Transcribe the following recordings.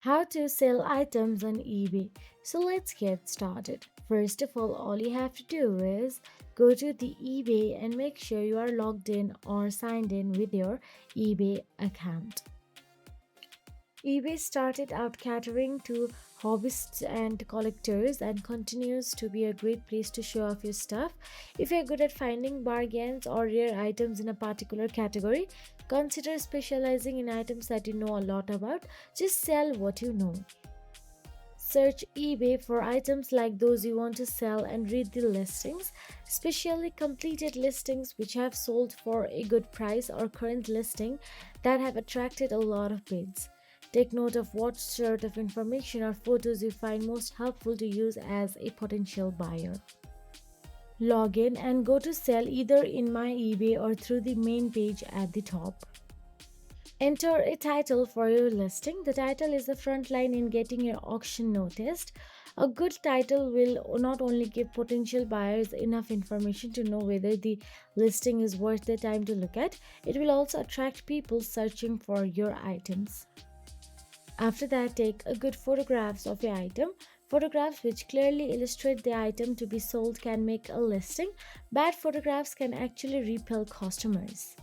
How to sell items on eBay. So let's get started. First of all you have to do is go to the eBay and make sure you are logged in or signed in with your eBay account. eBay started out catering to hobbyists and collectors and continues to be a great place to show off your stuff. If you're good at finding bargains or rare items in a particular category, consider specializing in items that you know a lot about. Just sell what you know. Search eBay for items like those you want to sell and read the listings, especially completed listings which have sold for a good price or current listing that have attracted a lot of bids. Take note of what sort of information or photos you find most helpful to use as a potential buyer. Log in and go to sell either in my eBay or through the main page at the top. Enter a title for your listing. The title is the front line in getting your auction noticed. A good title will not only give potential buyers enough information to know whether the listing is worth their time to look at, it will also attract people searching for your items. After that, take a good photographs of your item. Photographs which clearly illustrate the item to be sold can make a listing. Bad photographs can actually repel customers.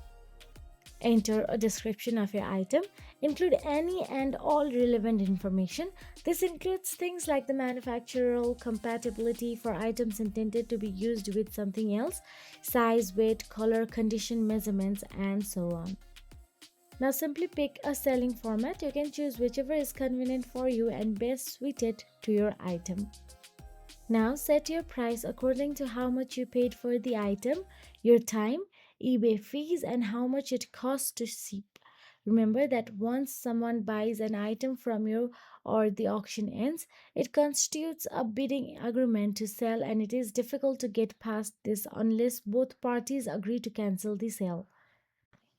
Enter a description of your item. Include any and all relevant information. This includes things like the manufacturer compatibility for items intended to be used with something else, size, weight, color, condition, measurements, and so on. Now simply pick a selling format. You can choose whichever is convenient for you and best suited to your item. Now set your price according to how much you paid for the item, your time, eBay fees, and how much it costs to ship. Remember that once someone buys an item from you or the auction ends, it constitutes a bidding agreement to sell, and it is difficult to get past this unless both parties agree to cancel the sale.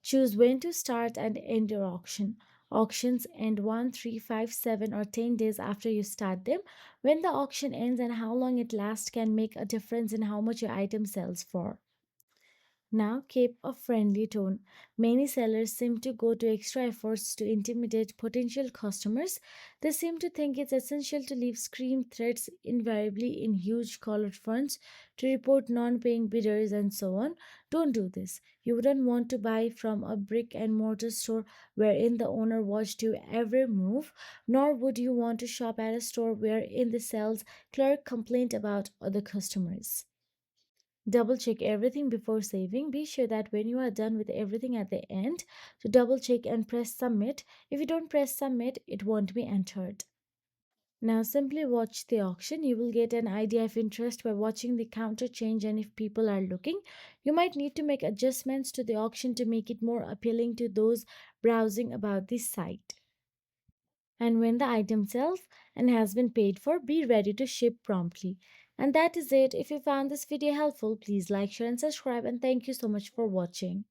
Choose when to start and end your auction. Auctions end 1, 3, 5, 7, or 10 days after you start them. When the auction ends and how long it lasts can make a difference in how much your item sells for. Now keep a friendly tone. Many sellers seem to go to extra efforts to intimidate potential customers. They seem to think it's essential to leave scream threats invariably in huge colored fonts to report non paying bidders and so on. Don't do this. You wouldn't want to buy from a brick and mortar store wherein the owner watched your every move, nor would you want to shop at a store wherein the sales clerk complained about other customers. Double check everything before saving. Be sure that when you are done with everything at the end, to double check and press submit. If you don't press submit, it won't be entered. Now simply watch the auction. You will get an idea of interest by watching the counter change, and if people are looking, you might need to make adjustments to the auction to make it more appealing to those browsing about the site. And when the item sells and has been paid for, be ready to ship promptly. And that is it. If you found this video helpful, please like, share, and subscribe. And thank you so much for watching.